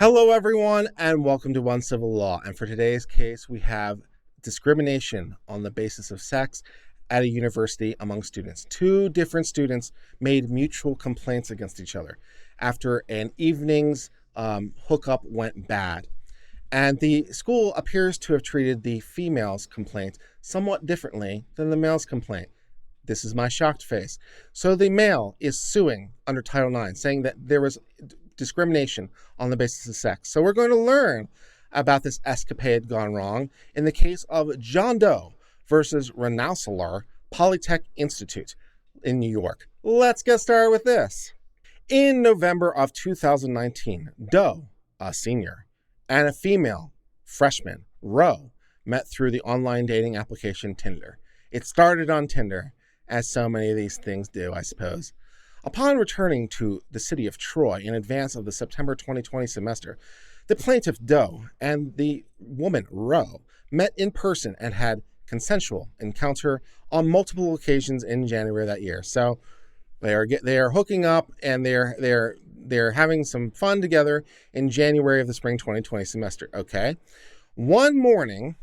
Hello, everyone, and welcome to Uncivil Law. And for today's case, we have discrimination on the basis of sex at a university among students. Two different students made mutual complaints against each other after an evening's hookup went bad. And the school appears to have treated the female's complaint somewhat differently than the male's complaint. This is my shocked face. So the male is suing under Title IX, saying that there was discrimination on the basis of sex. So we're going to learn about this escapade gone wrong in the case of John Doe versus Rensselaer Polytech Institute in New York. Let's get started with this. In November of 2019, Doe, a senior, and a female freshman, Roe, met through the online dating application Tinder. It started on Tinder, as so many of these things do, I suppose. Upon returning to the city of Troy in advance of the September 2020 semester, the plaintiff Doe and the woman Roe met in person and had consensual encounter on multiple occasions in January of that year. So they are hooking up and they're having some fun together in January of the spring 2020 semester. Okay. One morning,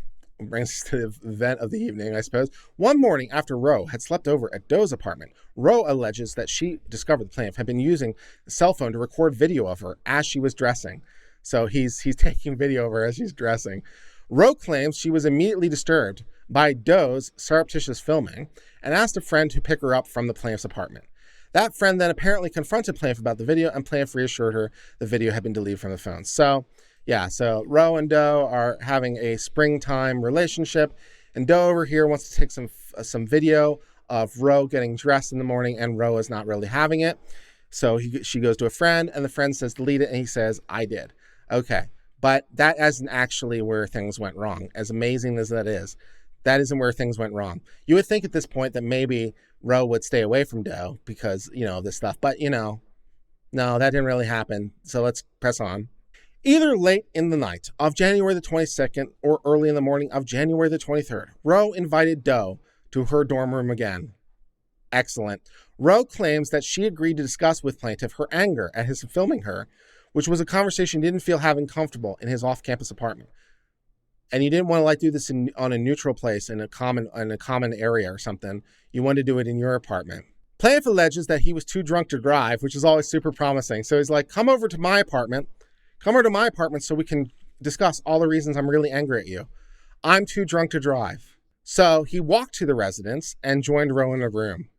brings us to the event of the evening, I suppose. One morning after Roe had slept over at Doe's apartment, Roe alleges that she discovered the plaintiff had been using a cell phone to record video of her as she was dressing. So he's taking video of her as she's dressing. Roe claims she was immediately disturbed by Doe's surreptitious filming and asked a friend to pick her up from the plaintiff's apartment. That friend then apparently confronted plaintiff about the video, and plaintiff reassured her the video had been deleted from the phone. So so Roe and Doe are having a springtime relationship, and Doe over here wants to take some video of Roe getting dressed in the morning, and Roe is not really having it. So she goes to a friend, and the friend says, delete it, and he says, I did. Okay, but that isn't actually where things went wrong. As amazing as that isn't where things went wrong. You would think at this point that maybe Roe would stay away from Doe because, of this stuff, but, no, that didn't really happen. So let's press on. Either late in the night of January the 22nd or early in the morning of January the 23rd, Roe invited Doe to her dorm room again. Excellent. Roe claims that she agreed to discuss with plaintiff her anger at his filming her, which was a conversation he didn't feel having comfortable in his off-campus apartment. And you didn't want to do this on a neutral place in a common area or something. You wanted to do it in your apartment. Plaintiff alleges that he was too drunk to drive, which is always super promising. So he's like, come over to my apartment so we can discuss all the reasons I'm really angry at you. I'm too drunk to drive. So he walked to the residence and joined Roe in a room.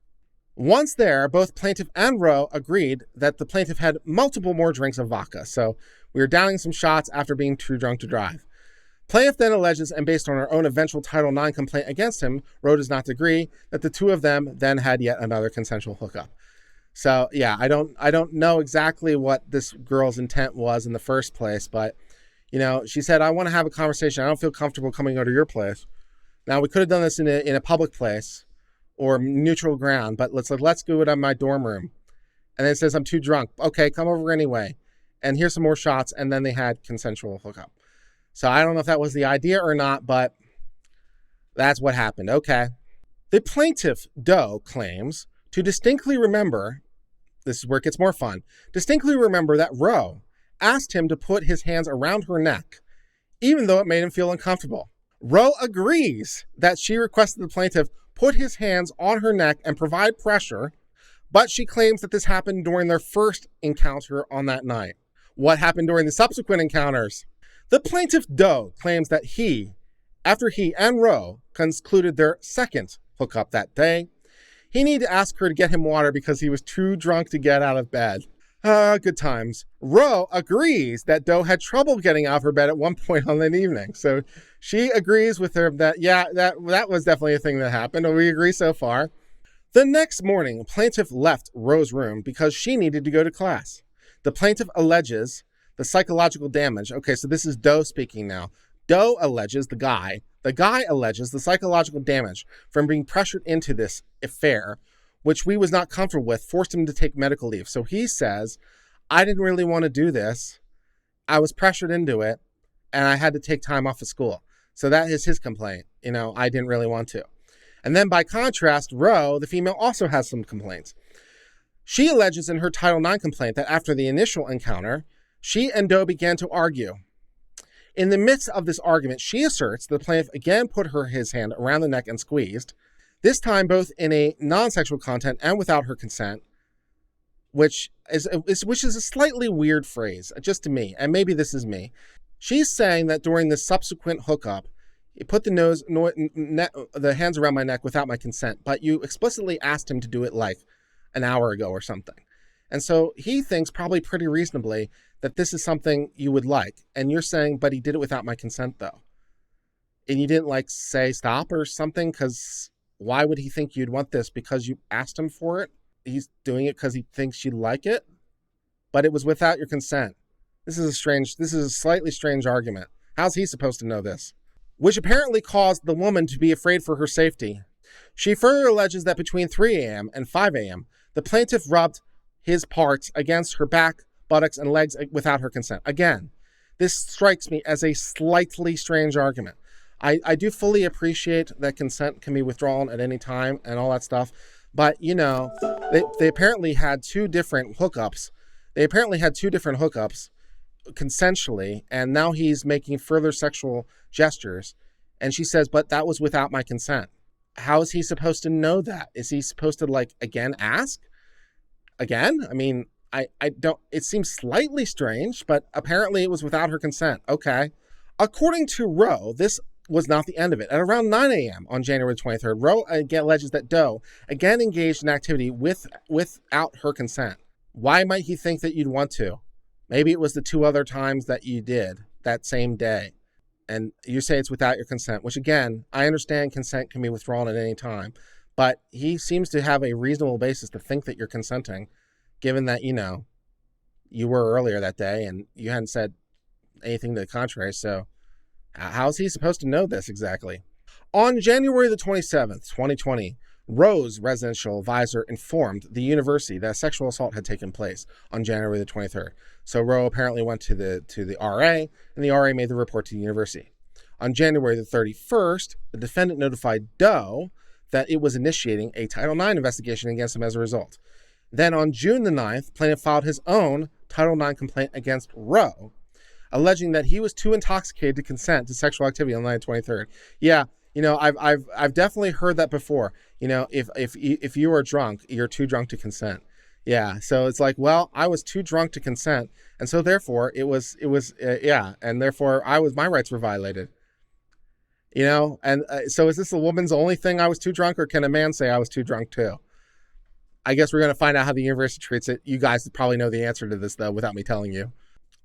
Once there, both plaintiff and Roe agreed that the plaintiff had multiple more drinks of vodka. So we were downing some shots after being too drunk to drive. Plaintiff then alleges, and based on her own eventual Title IX complaint against him, Roe does not agree, that the two of them then had yet another consensual hookup. So I don't know exactly what this girl's intent was in the first place, but she said, I want to have a conversation. I don't feel comfortable coming over to your place. Now we could have done this in a public place or neutral ground, but let's do it on my dorm room. And then it says, I'm too drunk. Okay, come over anyway. And here's some more shots. And then they had consensual hookup. So I don't know if that was the idea or not, but that's what happened. Okay. The plaintiff, Doe, claims to distinctly remember, this is where it gets more fun, distinctly remember that Roe asked him to put his hands around her neck, even though it made him feel uncomfortable. Roe agrees that she requested the plaintiff put his hands on her neck and provide pressure, but she claims that this happened during their first encounter on that night. What happened during the subsequent encounters? The plaintiff, Doe, claims that after he and Roe concluded their second hookup that day, he needed to ask her to get him water because he was too drunk to get out of bed. Good times. Roe agrees that Doe had trouble getting out of her bed at one point on that evening. So she agrees with her that, that was definitely a thing that happened. We agree so far. The next morning, plaintiff left Roe's room because she needed to go to class. The plaintiff alleges the psychological damage. Okay, so this is Doe speaking now. Doe alleges the guy alleges the psychological damage from being pressured into this affair, which we was not comfortable with, forced him to take medical leave. So he says, I didn't really want to do this. I was pressured into it, and I had to take time off of school. So that is his complaint. I didn't really want to. And then by contrast, Roe, the female, also has some complaints. She alleges in her Title IX complaint that after the initial encounter, She and Doe began to argue. In the midst of this argument, she asserts the plaintiff again put his hand around the neck and squeezed, this time both in a non-sexual content and without her consent, which is a slightly weird phrase, just to me, and maybe this is me. She's saying that during the subsequent hookup, you put the hands around my neck without my consent, but you explicitly asked him to do it like an hour ago or something. And so he thinks probably pretty reasonably that this is something you would like. And you're saying, but he did it without my consent though. And you didn't like say stop or something, because why would he think you'd want this? Because you asked him for it? He's doing it because he thinks you'd like it, but it was without your consent. This is a slightly strange argument. How's he supposed to know this? Which apparently caused the woman to be afraid for her safety. She further alleges that between 3 a.m. and 5 a.m., the plaintiff rubbed his parts against her back, buttocks, and legs without her consent. Again, this strikes me as a slightly strange argument. I do fully appreciate that consent can be withdrawn at any time and all that stuff, but, you know, they apparently had two different hookups. Consensually, and now he's making further sexual gestures, and she says, but that was without my consent. How is he supposed to know that? Is he supposed to, like, again ask? Again? I mean, I don't, it seems slightly strange, but apparently it was without her consent. Okay. According to Roe, this was not the end of it. At around 9 a.m. on January 23rd, Roe again alleges that Doe again engaged in activity without her consent. Why might he think that you'd want to? Maybe it was the 2 other times that you did that same day. And you say it's without your consent, which again, I understand consent can be withdrawn at any time, but he seems to have a reasonable basis to think that you're consenting, given that, you know, you were earlier that day and you hadn't said anything to the contrary. So how's he supposed to know this exactly? On January the 27th, 2020, Roe's residential advisor informed the university that a sexual assault had taken place on January the 23rd. So Roe apparently went to the RA, and the RA made the report to the university. On January the 31st, the defendant notified Doe that it was initiating a Title IX investigation against him as a result. Then on June the 9th, plaintiff filed his own Title IX complaint against Roe, alleging that he was too intoxicated to consent to sexual activity on the night of the 23rd. Yeah, you know, I've definitely heard that before. You know, if you are drunk, you're too drunk to consent. Yeah, so it's like, well, I was too drunk to consent, and so therefore and therefore my rights were violated. You know, and so is this a woman's only thing? I was too drunk, or can a man say I was too drunk too? I guess we're going to find out how the university treats it. You guys probably know the answer to this though, without me telling you.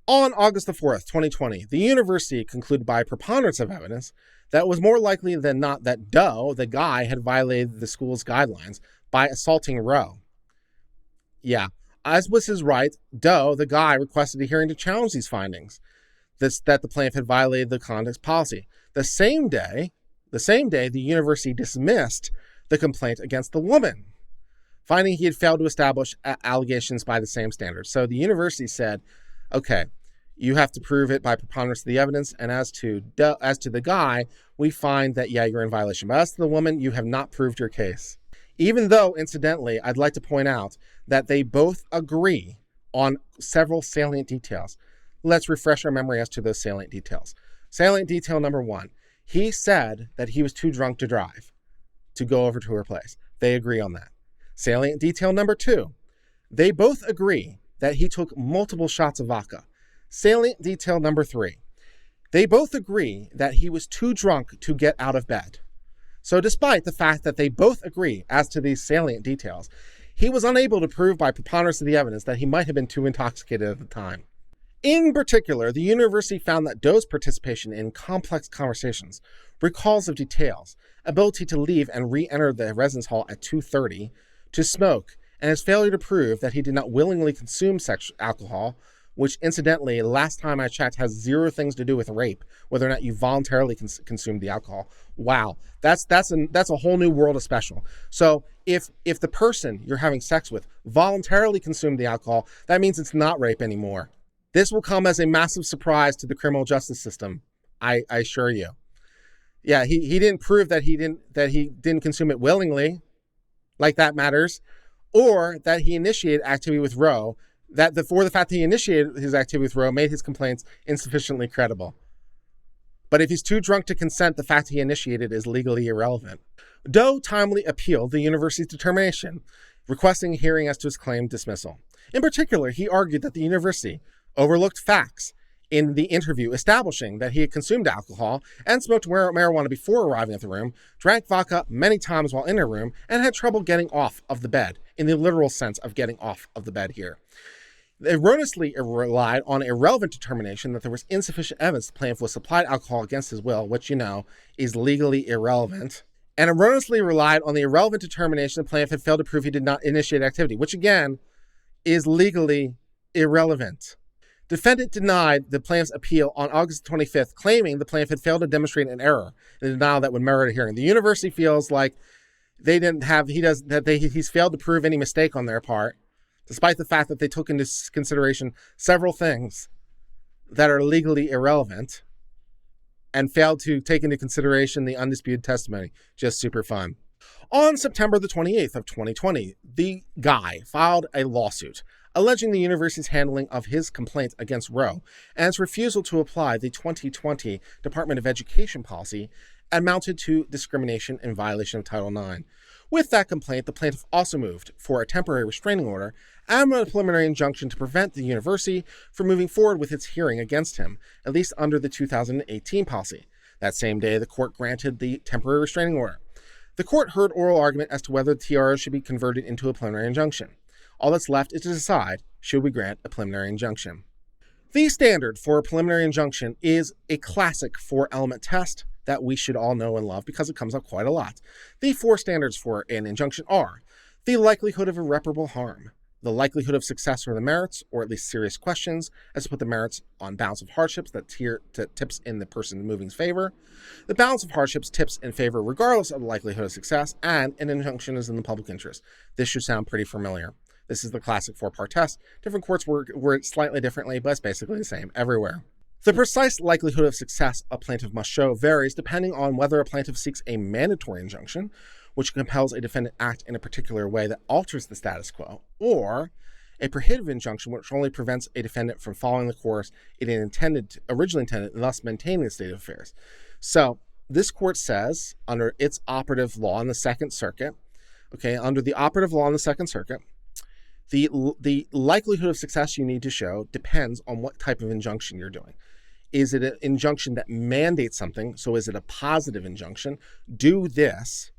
On August the 4th, 2020, the university concluded by preponderance of evidence that it was more likely than not that Doe, the guy, had violated the school's guidelines by assaulting Roe. Yeah, as was his right, Doe, the guy, requested a hearing to challenge these findings, that the plaintiff had violated the conduct policy. The same day, the university dismissed the complaint against the woman, finding he had failed to establish allegations by the same standards. So the university said, okay, you have to prove it by preponderance of the evidence, and as to the guy, we find that, yeah, you're in violation. But as to the woman, you have not proved your case. Even though, incidentally, I'd like to point out that they both agree on several salient details. Let's refresh our memory as to those salient details. Salient detail number 1, he said that he was too drunk to drive, to go over to her place. They agree on that. Salient detail number 2, they both agree that he took multiple shots of vodka. Salient detail number 3, they both agree that he was too drunk to get out of bed. So despite the fact that they both agree as to these salient details, he was unable to prove by preponderance of the evidence that he might have been too intoxicated at the time. In particular, the university found that Doe's participation in complex conversations, recalls of details, ability to leave and re-enter the residence hall at 2:30 to smoke, and his failure to prove that he did not willingly consume alcohol, which incidentally, last time I checked, has zero things to do with rape, whether or not you voluntarily consumed the alcohol. Wow, that's a whole new world of special. So if the person you're having sex with voluntarily consumed the alcohol, that means it's not rape anymore. This will come as a massive surprise to the criminal justice system, I assure you. Yeah, he didn't prove that he didn't consume it willingly, like that matters, or that he initiated activity with Roe, that for the fact that he initiated his activity with Roe made his complaints insufficiently credible. But if he's too drunk to consent, the fact he initiated is legally irrelevant. Doe timely appealed the university's determination, requesting a hearing as to his claimed dismissal. In particular, he argued that the university overlooked facts in the interview establishing that he had consumed alcohol and smoked marijuana before arriving at the room, drank vodka many times while in a room, and had trouble getting off of the bed, in the literal sense of getting off of the bed here. They erroneously relied on a relevant determination that there was insufficient evidence the plaintiff was supplied alcohol against his will, which, is legally irrelevant, and erroneously relied on the irrelevant determination the plaintiff had failed to prove he did not initiate activity, which, again, is legally irrelevant. Defendant denied the plaintiff's appeal on August 25th, claiming the plaintiff had failed to demonstrate an error in the denial that would merit a hearing. The university feels like he's failed to prove any mistake on their part, despite the fact that they took into consideration several things that are legally irrelevant and failed to take into consideration the undisputed testimony. Just super fun. On September the 28th of 2020, the guy filed a lawsuit alleging the university's handling of his complaint against Roe and its refusal to apply the 2020 Department of Education policy amounted to discrimination in violation of Title IX. With that complaint, the plaintiff also moved for a temporary restraining order and a preliminary injunction to prevent the university from moving forward with its hearing against him, at least under the 2018 policy. That same day, the court granted the temporary restraining order. The court heard oral argument as to whether the TRO should be converted into a preliminary injunction. All that's left is to decide, should we grant a preliminary injunction? The standard for a preliminary injunction is a classic 4-element test that we should all know and love because it comes up quite a lot. The 4 standards for an injunction are the likelihood of irreparable harm, the likelihood of success or the merits, or at least serious questions, as to put the merits on balance of hardships that tips in the person moving's favor. The balance of hardships tips in favor regardless of the likelihood of success, and an injunction is in the public interest. This should sound pretty familiar. This is the classic 4-part test. Different courts word it slightly differently, but it's basically the same everywhere. The precise likelihood of success a plaintiff must show varies depending on whether a plaintiff seeks a mandatory injunction, which compels a defendant act in a particular way that alters the status quo, or a prohibitive injunction which only prevents a defendant from following the course it originally intended, and thus maintaining the state of affairs. So this court says, under its operative law in the Second Circuit, under the operative law in the Second Circuit, the likelihood of success you need to show depends on what type of injunction you're doing. Is it an injunction that mandates something? So is it a positive injunction? Do this.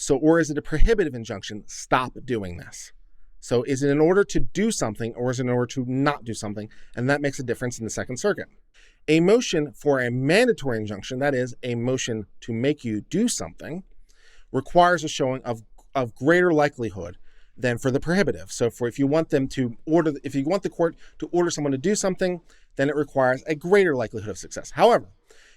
Or is it a prohibitive injunction? Stop doing this. So is it in order to do something, or is it in order to not do something? And that makes a difference in the Second Circuit. A motion for a mandatory injunction, that is, a motion to make you do something, requires a showing of greater likelihood than for the prohibitive. So if you want the court to order someone to do something, then it requires a greater likelihood of success. However,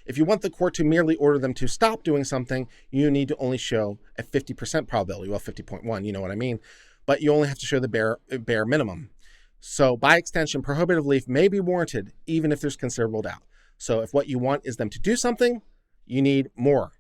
if you want the court to merely order them to stop doing something, you need to only show a 50% probability. Well, 50.1, you know what I mean. But you only have to show the bare minimum. So by extension, prohibitive relief may be warranted even if there's considerable doubt. So if what you want is them to do something, you need more.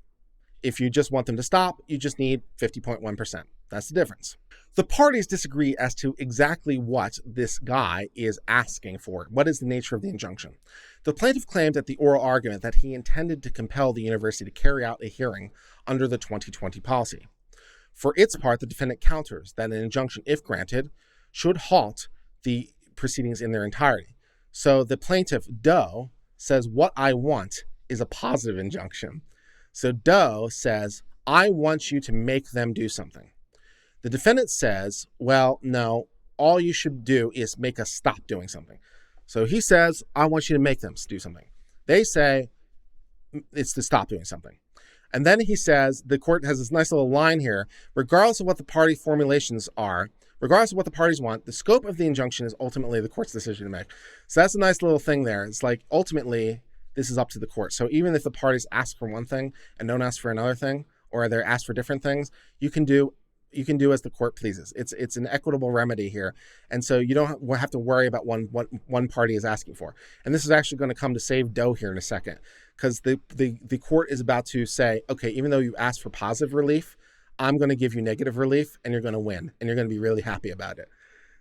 If you just want them to stop, you just need 50.1%. That's the difference. The parties disagree as to exactly what this guy is asking for. What is the nature of the injunction? The plaintiff claimed at the oral argument that he intended to compel the university to carry out a hearing under the 2020 policy. For its part, the defendant counters that an injunction, if granted, should halt the proceedings in their entirety. So the plaintiff, Doe, says what I want is a positive injunction. So Doe says, I want you to make them do something. The defendant says, well, no, all you should do is make us stop doing something. So he says, I want you to make them do something. They say it's to stop doing something. And then he says, the court has this nice little line here, regardless of what the party formulations are, regardless of what the parties want, the scope of the injunction is ultimately the court's decision to make. So that's a nice little thing there. It's like, ultimately, this is up to the court. So even if the parties ask for one thing and don't ask for another thing, or they're asked for different things, you can do as the court pleases. It's an equitable remedy here. And so you don't have to worry about what one party is asking for. And this is actually going to come to save Doe here in a second, because the court is about to say, okay, even though you asked for positive relief, I'm going to give you negative relief and you're going to win and you're going to be really happy about it.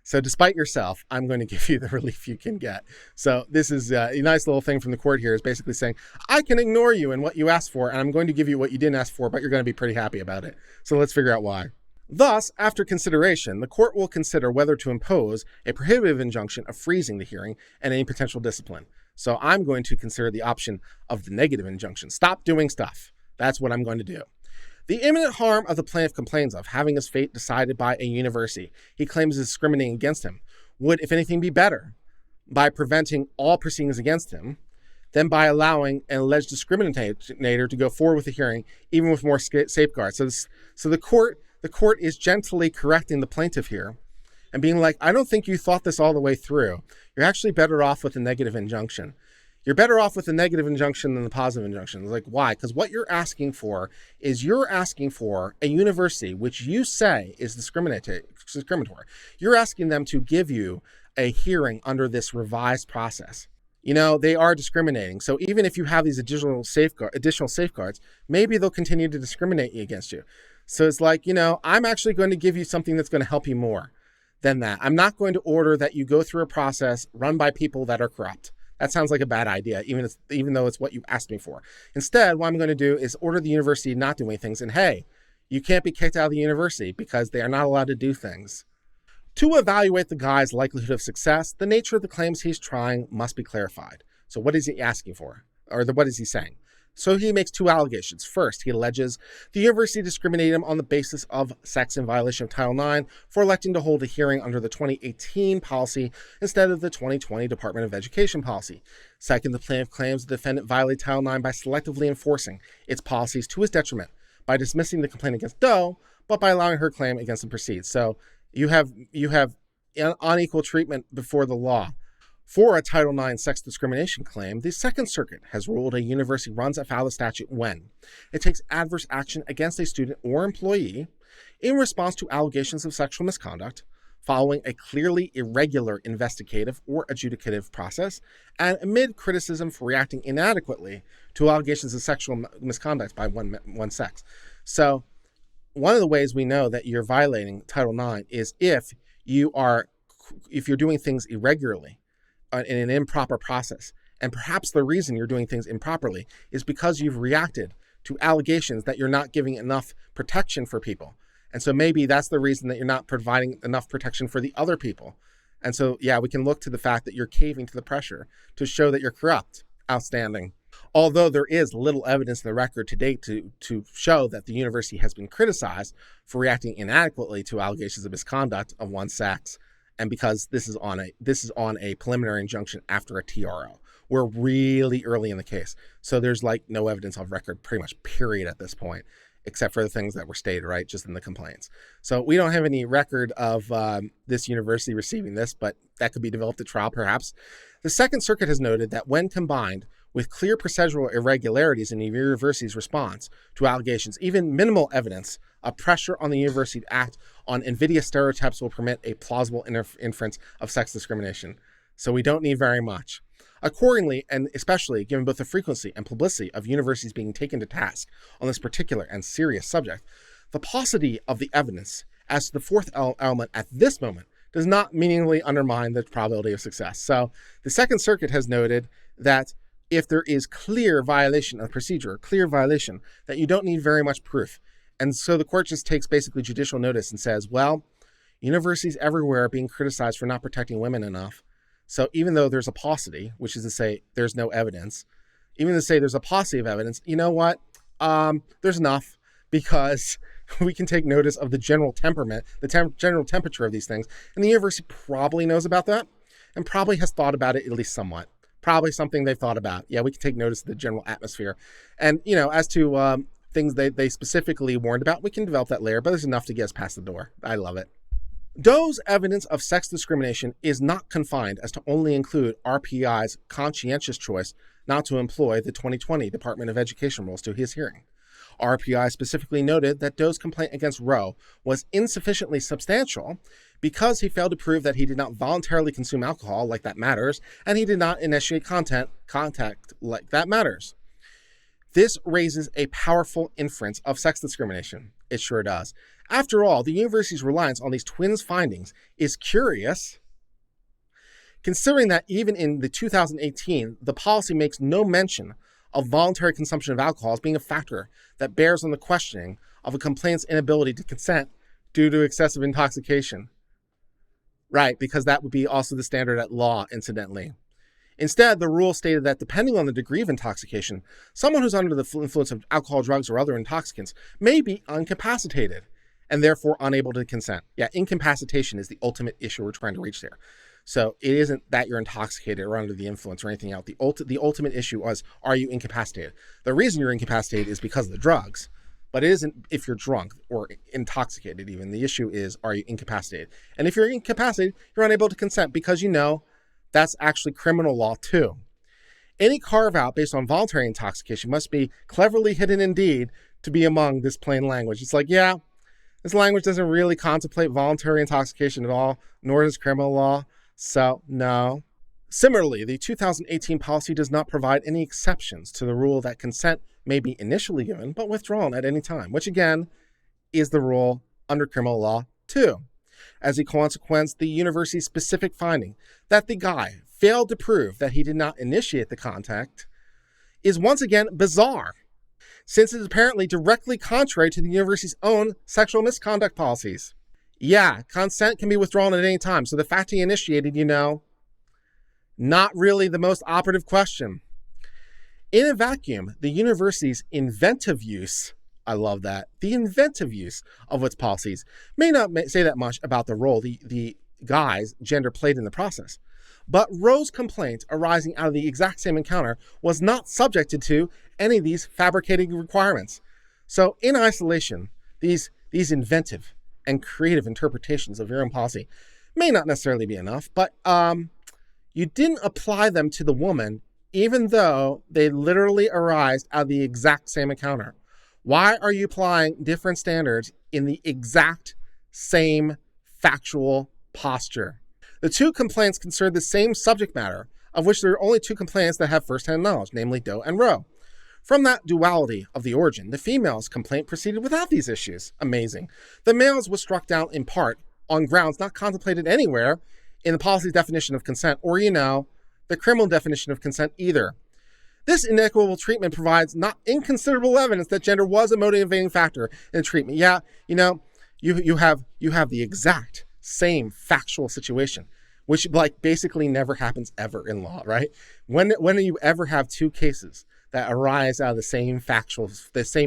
So despite yourself, I'm going to give you the relief you can get. So this is a nice little thing from the court here, is basically saying, I can ignore you and what you asked for, and I'm going to give you what you didn't ask for, but you're going to be pretty happy about it. So let's figure out why. Thus, after consideration, the court will consider whether to impose a prohibitive injunction of freezing the hearing and any potential discipline. So I'm going to consider the option of the negative injunction. Stop doing stuff. That's what I'm going to do. The imminent harm of the plaintiff complains of, having his fate decided by a university he claims is discriminating against him, would, if anything, be better by preventing all proceedings against him than by allowing an alleged discriminator to go forward with the hearing, even with more safeguards. So the court is gently correcting the plaintiff here and being like, I don't think you thought this all the way through. You're actually better off with a negative injunction. You're better off with a negative injunction than the positive injunction. It's like, why? Because what you're asking for is a university which you say is discriminatory. You're asking them to give you a hearing under this revised process. They are discriminating. So even if you have these additional safeguards, maybe they'll continue to discriminate against you. So it's like, I'm actually going to give you something that's going to help you more than that. I'm not going to order that you go through a process run by people that are corrupt. That sounds like a bad idea, even though it's what you asked me for. Instead, what I'm going to do is order the university not doing things. And hey, you can't be kicked out of the university because they are not allowed to do things. To evaluate the guy's likelihood of success, the nature of the claims he's trying must be clarified. So what is he asking for? Or what is he saying? So he makes two allegations. First, he alleges the university discriminated him on the basis of sex in violation of Title IX for electing to hold a hearing under the 2018 policy instead of the 2020 Department of Education policy. Second, the plaintiff claims the defendant violated Title IX by selectively enforcing its policies to his detriment by dismissing the complaint against Doe, but by allowing her claim against him to proceed. So you have unequal treatment before the law. For a Title IX sex discrimination claim, the Second Circuit has ruled a university runs afoul of the statute when it takes adverse action against a student or employee in response to allegations of sexual misconduct, following a clearly irregular investigative or adjudicative process, and amid criticism for reacting inadequately to allegations of sexual misconduct by one sex. So one of the ways we know that you're violating Title IX is if you're doing things irregularly, in an improper process. And perhaps the reason you're doing things improperly is because you've reacted to allegations that you're not giving enough protection for people. And so maybe that's the reason that you're not providing enough protection for the other people. And so, yeah, we can look to the fact that you're caving to the pressure to show that you're corrupt. Outstanding. Although there is little evidence in the record to date to show that the university has been criticized for reacting inadequately to allegations of misconduct of one sex, and because this is on a preliminary injunction after a TRO. We're really early in the case. So there's no evidence of record, pretty much period at this point, except for the things that were stated, right, just in the complaints. So we don't have any record of this university receiving this, but that could be developed at trial perhaps. The Second Circuit has noted that when combined with clear procedural irregularities in the university's response to allegations, even minimal evidence of pressure on the university to act on invidious stereotypes will permit a plausible inference of sex discrimination. So we don't need very much. Accordingly, and especially given both the frequency and publicity of universities being taken to task on this particular and serious subject, the paucity of the evidence as to the fourth element at this moment does not meaningfully undermine the probability of success. So the Second Circuit has noted that if there is clear violation of procedure, clear violation, that you don't need very much proof. And so the court just takes basically judicial notice and says, well, universities everywhere are being criticized for not protecting women enough. So even though there's a paucity, which is to say there's no evidence, even to say there's a paucity of evidence, you know what? There's enough, because we can take notice of the general temperament, general temperature of these things. And the university probably knows about that and probably has thought about it at least somewhat. Probably something they've thought about. Yeah, we can take notice of the general atmosphere. And, as to things they specifically warned about, we can develop that later, but there's enough to get us past the door. I love it. Doe's evidence of sex discrimination is not confined as to only include RPI's conscientious choice not to employ the 2020 Department of Education rules to his hearing. RPI specifically noted that Doe's complaint against Roe was insufficiently substantial because he failed to prove that he did not voluntarily consume alcohol, like that matters, and he did not initiate contact, like that matters. This raises a powerful inference of sex discrimination. It sure does. After all, the university's reliance on these twins' findings is curious, considering that even in the 2018, the policy makes no mention of voluntary consumption of alcohol as being a factor that bears on the questioning of a complainant's inability to consent due to excessive intoxication. Right, because that would be also the standard at law, incidentally. Instead, the rule stated that depending on the degree of intoxication, someone who's under the influence of alcohol, drugs, or other intoxicants may be incapacitated and therefore unable to consent. Yeah, incapacitation is the ultimate issue we're trying to reach there. So it isn't that you're intoxicated or under the influence or anything else. The ultimate issue was, are you incapacitated? The reason you're incapacitated is because of the drugs, but it isn't if you're drunk or intoxicated even. The issue is, are you incapacitated? And if you're incapacitated, you're unable to consent because you know that's actually criminal law too. Any carve-out based on voluntary intoxication must be cleverly hidden indeed to be among this plain language. It's like, yeah, this language doesn't really contemplate voluntary intoxication at all, nor does criminal law. So, no. Similarly, the 2018 policy does not provide any exceptions to the rule that consent may be initially given but withdrawn at any time, which again is the rule under criminal law too. As a consequence, the university's specific finding that the guy failed to prove that he did not initiate the contact is once again bizarre, since it is apparently directly contrary to the university's own sexual misconduct policies. Yeah, consent can be withdrawn at any time, so the fact he initiated, not really the most operative question. In a vacuum, the university's inventive use, I love that, the inventive use of its policies may not say that much about the role the guy's gender played in the process. But Roe's complaint arising out of the exact same encounter was not subjected to any of these fabricating requirements. So in isolation, these inventive and creative interpretations of your own policy may not necessarily be enough, but you didn't apply them to the woman even though they literally arise out of the exact same encounter. Why are you applying different standards in the exact same factual posture? The two complaints concern the same subject matter, of which there are only two complainants that have first-hand knowledge, namely Doe and Roe. From that duality of the origin, the female's complaint proceeded without these issues. Amazing. The male's was struck down in part on grounds not contemplated anywhere in the policy's definition of consent or, the criminal definition of consent either. This inequitable treatment provides not inconsiderable evidence that gender was a motivating factor in the treatment. Yeah, you have the exact same factual situation, which basically never happens ever in law, right? When do you ever have two cases that arise out of the same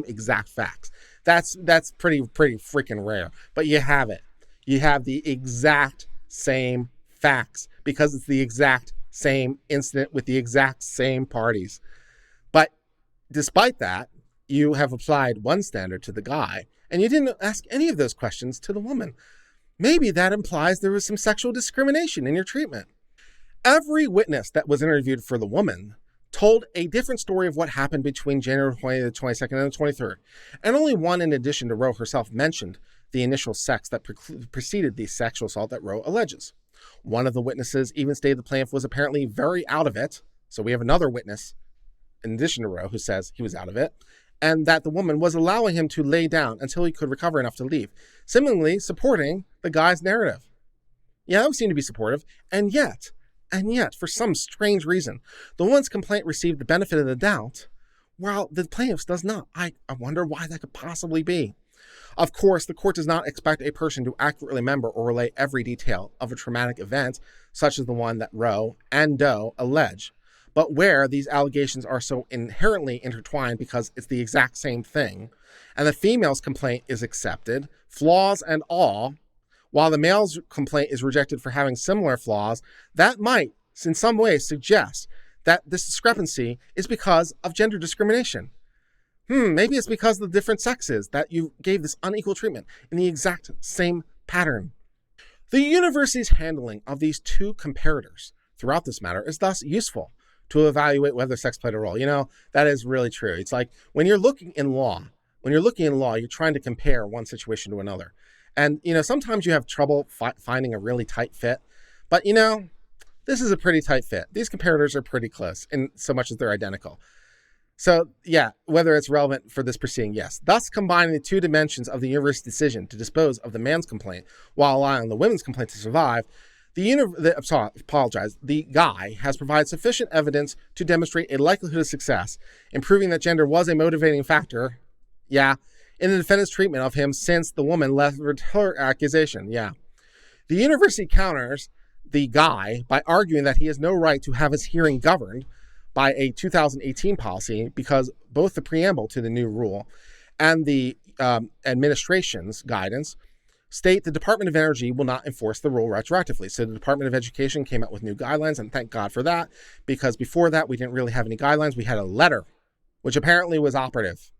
exact facts? That's pretty freaking rare. But you have it. You have the exact same facts because it's the exact same incident with the exact same parties. But despite that, you have applied one standard to the guy and you didn't ask any of those questions to the woman. Maybe that implies there was some sexual discrimination in your treatment. Every witness that was interviewed for the woman told a different story of what happened between January 20th, the 22nd, and the 23rd. And only one, in addition to Roe herself, mentioned the initial sex that preceded the sexual assault that Roe alleges. One of the witnesses even stated the plaintiff was apparently very out of it. So we have another witness, in addition to Roe, who says he was out of it, and that the woman was allowing him to lay down until he could recover enough to leave, seemingly supporting the guy's narrative. Yeah, that would seem to be supportive. And yet, for some strange reason, the woman's complaint received the benefit of the doubt, while the plaintiff's does not. I wonder why that could possibly be. Of course, the court does not expect a person to accurately remember or relay every detail of a traumatic event, such as the one that Roe and Doe allege. But where these allegations are so inherently intertwined because it's the exact same thing, and the female's complaint is accepted, flaws and all, while the male's complaint is rejected for having similar flaws, that might, in some ways, suggest that this discrepancy is because of gender discrimination. Maybe it's because of the different sexes that you gave this unequal treatment in the exact same pattern. The university's handling of these two comparators throughout this matter is thus useful to evaluate whether sex played a role. That is really true. It's like when you're looking in law, you're trying to compare one situation to another. And, sometimes you have trouble finding a really tight fit. But, this is a pretty tight fit. These comparators are pretty close in so much as they're identical. So, yeah, whether it's relevant for this proceeding, yes. Thus, combining the two dimensions of the university's decision to dispose of the man's complaint while allowing the women's complaint to survive, the guy has provided sufficient evidence to demonstrate a likelihood of success in proving that gender was a motivating factor, in the defendant's treatment of him since the woman left her accusation, The university counters the guy by arguing that he has no right to have his hearing governed by a 2018 policy because both the preamble to the new rule and the administration's guidance state the Department of Energy will not enforce the rule retroactively. So the Department of Education came out with new guidelines, and thank God for that, because before that, we didn't really have any guidelines. We had a letter, which apparently was operative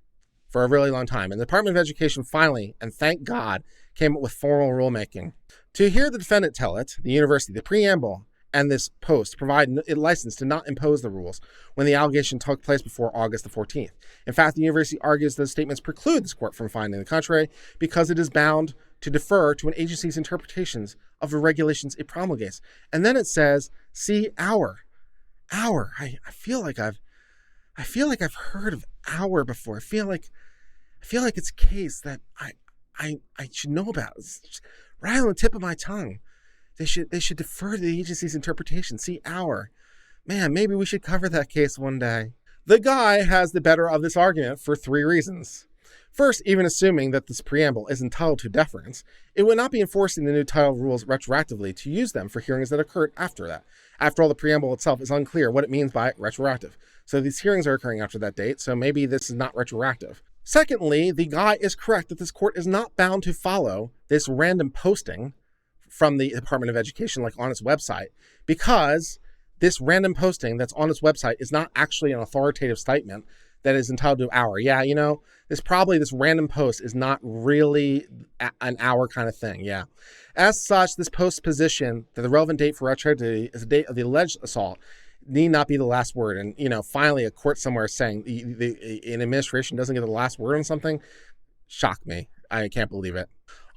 for a really long time. And the Department of Education finally, and thank God, came up with formal rulemaking. To hear the defendant tell it, the university, the preamble, and this post provide a license to not impose the rules when the allegation took place before August the 14th. In fact, the university argues those statements preclude this court from finding the contrary because it is bound to defer to an agency's interpretations of the regulations it promulgates. And then it says, see our. I feel like I've heard of our before. I feel like it's a case that I should know about. It's just right on the tip of my tongue. They should defer to the agency's interpretation. See our. Man, maybe we should cover that case one day. The guy has the better of this argument for 3 reasons. First, even assuming that this preamble is entitled to deference, it would not be enforcing the new title rules retroactively to use them for hearings that occurred after that. After all, the preamble itself is unclear what it means by retroactive. So these hearings are occurring after that date, so maybe this is not retroactive. Secondly, the guy is correct that this court is not bound to follow this random posting from the Department of Education, like on its website, because this random posting that's on its website is not actually an authoritative statement that is entitled to our. This random post is not really an our kind of thing. As such, this post's position that the relevant date for retroactivity is the date of the alleged assault need not be the last word. And, finally a court somewhere is saying an administration doesn't get the last word on something. Shock me. I can't believe it.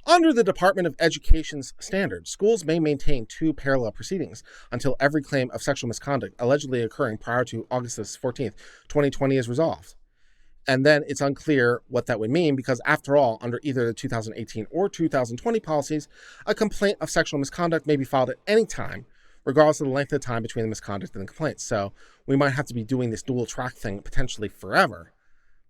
Under the Department of Education's standards, schools may maintain 2 parallel proceedings until every claim of sexual misconduct allegedly occurring prior to August 14th, 2020 is resolved. And then it's unclear what that would mean because, after all, under either the 2018 or 2020 policies, a complaint of sexual misconduct may be filed at any time, regardless of the length of time between the misconduct and the complaint. So we might have to be doing this dual track thing potentially forever,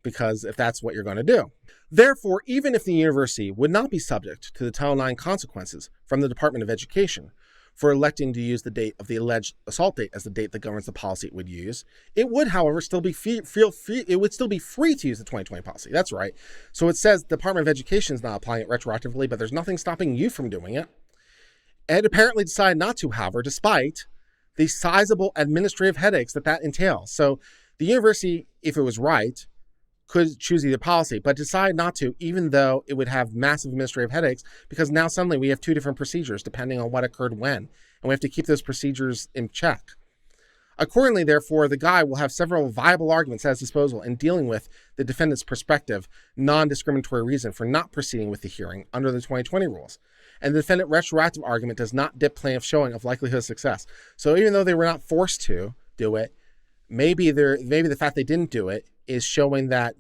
because if that's what you're going to do. Therefore, even if the university would not be subject to the Title IX consequences from the Department of Education for electing to use the date of the alleged assault date as the date that governs the policy it would use, it would, however, still be free to use the 2020 policy. That's right. So it says the Department of Education is not applying it retroactively, but there's nothing stopping you from doing it. It apparently decided not to, however, despite the sizable administrative headaches that entails. So the university, if it was right, could choose either policy, but decide not to, even though it would have massive administrative headaches, because now suddenly we have 2 different procedures depending on what occurred when, and we have to keep those procedures in check. Accordingly, therefore, the guy will have several viable arguments at his disposal in dealing with the defendant's prospective non-discriminatory reason for not proceeding with the hearing under the 2020 rules. And the defendant retroactive argument does not dip plaintiff's showing of likelihood of success. So even though they were not forced to do it, maybe the fact they didn't do it is showing that,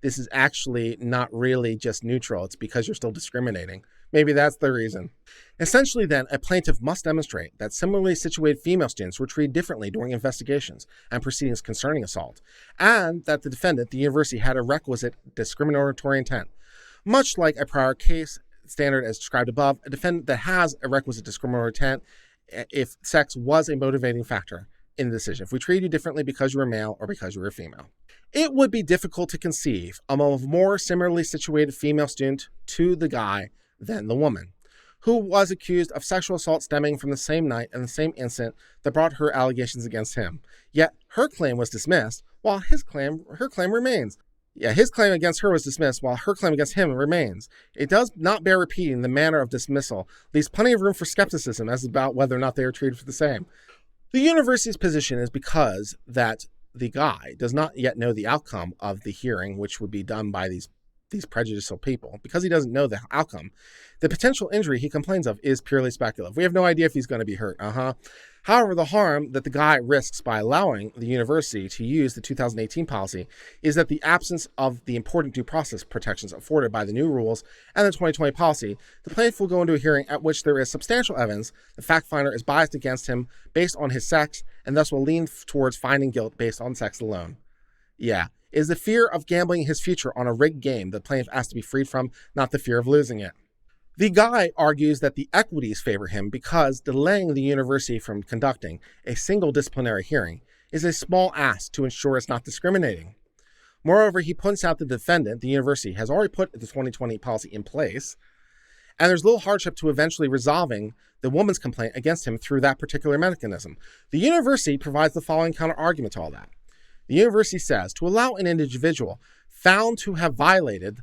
this is actually not really just neutral. It's because you're still discriminating. Maybe that's the reason. Essentially, then, a plaintiff must demonstrate that similarly situated female students were treated differently during investigations and proceedings concerning assault, and that the defendant, the university, had a requisite discriminatory intent. Much like a prior case standard as described above, a defendant that has a requisite discriminatory intent if sex was a motivating factor in the decision. If we treat you differently because you were male or because you were female. It would be difficult to conceive of a more similarly situated female student to the guy than the woman, who was accused of sexual assault stemming from the same night and the same incident that brought her allegations against him. Yet her claim was dismissed while her claim remains. His claim against her was dismissed while her claim against him remains. It does not bear repeating the manner of dismissal, leaves plenty of room for skepticism as about whether or not they are treated for the same. The university's position is because that the guy does not yet know the outcome of the hearing, which would be done by these prejudicial people. Because he doesn't know the outcome, the potential injury he complains of is purely speculative. We have no idea if he's going to be hurt. However, the harm that the guy risks by allowing the university to use the 2018 policy is that the absence of the important due process protections afforded by the new rules and the 2020 policy, the plaintiff will go into a hearing at which there is substantial evidence the fact finder is biased against him based on his sex and thus will lean towards finding guilt based on sex alone. Yeah. It is the fear of gambling his future on a rigged game the plaintiff has to be freed from, not the fear of losing it. The guy argues that the equities favor him because delaying the university from conducting a single disciplinary hearing is a small ask to ensure it's not discriminating. Moreover, he points out the defendant, the university, has already put the 2020 policy in place, and there's little hardship to eventually resolving the woman's complaint against him through that particular mechanism. The university provides the following counter-argument to all that. The university says to allow an individual found to have violated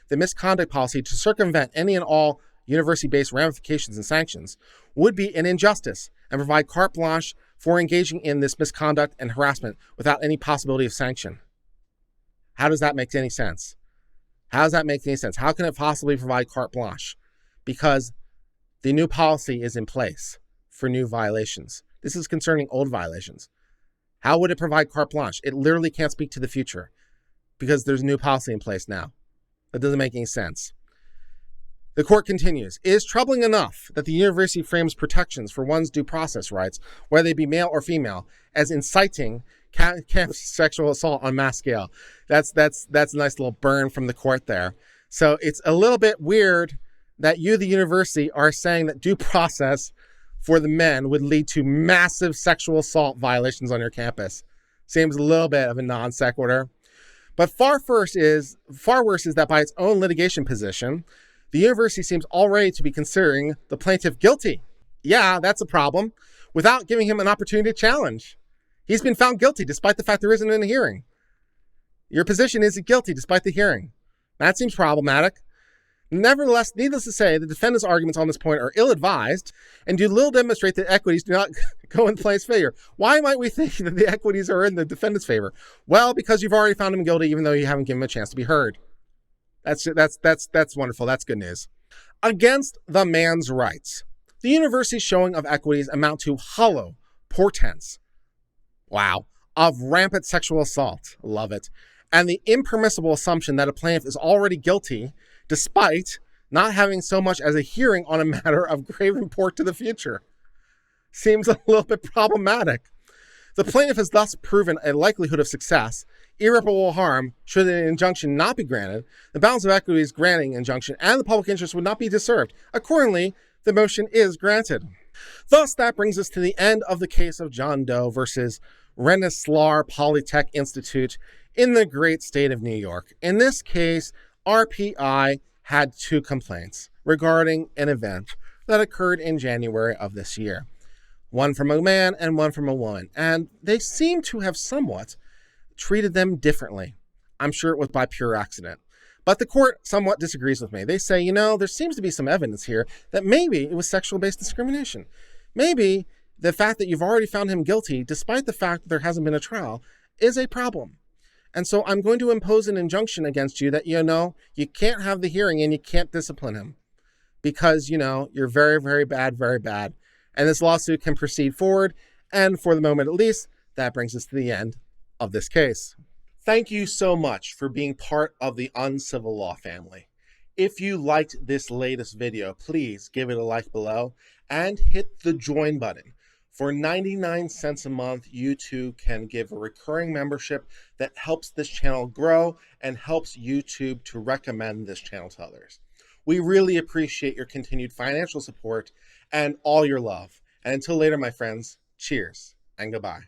the misconduct policy to circumvent any and all university-based ramifications and sanctions would be an injustice and provide carte blanche for engaging in this misconduct and harassment without any possibility of sanction. How does that make any sense? How does that make any sense? How can it possibly provide carte blanche? Because the new policy is in place for new violations. This is concerning old violations. How would it provide carte blanche? It literally can't speak to the future because there's a new policy in place now. That doesn't make any sense. The court continues. It is troubling enough that the university frames protections for one's due process rights, whether they be male or female, as inciting campus sexual assault on mass scale. That's a nice little burn from the court there. So it's a little bit weird that you, the university, are saying that due process for the men would lead to massive sexual assault violations on your campus. Seems a little bit of a non sequitur. But far worse is that by its own litigation position, the university seems already to be considering the plaintiff guilty. Yeah, that's a problem, without giving him an opportunity to challenge. He's been found guilty despite the fact there isn't a hearing. Your position is guilty despite the hearing. That seems problematic. Nevertheless, needless to say, the defendant's arguments on this point are ill-advised and do little demonstrate that equities do not go in the plaintiff's favor. Why might we think that the equities are in the defendant's favor? Well, because you've already found him guilty even though you haven't given him a chance to be heard. That's wonderful. That's good news. Against the man's rights, the university's showing of equities amount to hollow portents. Wow. Of rampant sexual assault. Love it. And the impermissible assumption that a plaintiff is already guilty despite not having so much as a hearing on a matter of grave import to the future. Seems a little bit problematic. The plaintiff has thus proven a likelihood of success, irreparable harm should an injunction not be granted, the balance of equities granting injunction, and the public interest would not be disturbed. Accordingly, the motion is granted. Thus, that brings us to the end of the case of John Doe versus Rensselaer Polytech Institute in the great state of New York. In this case, RPI had two complaints regarding an event that occurred in January of this year. One from a man and one from a woman. And they seem to have somewhat treated them differently. I'm sure it was by pure accident. But the court somewhat disagrees with me. They say, there seems to be some evidence here that maybe it was sexual-based discrimination. Maybe the fact that you've already found him guilty, despite the fact that there hasn't been a trial, is a problem. And so I'm going to impose an injunction against you that, you can't have the hearing and you can't discipline him because, you're very, very bad, very bad. And this lawsuit can proceed forward. And for the moment, at least, that brings us to the end of this case. Thank you so much for being part of the Uncivil Law family. If you liked this latest video, please give it a like below and hit the join button. For 99 cents a month, you too can give a recurring membership that helps this channel grow and helps YouTube to recommend this channel to others. We really appreciate your continued financial support and all your love. And until later, my friends, cheers and goodbye.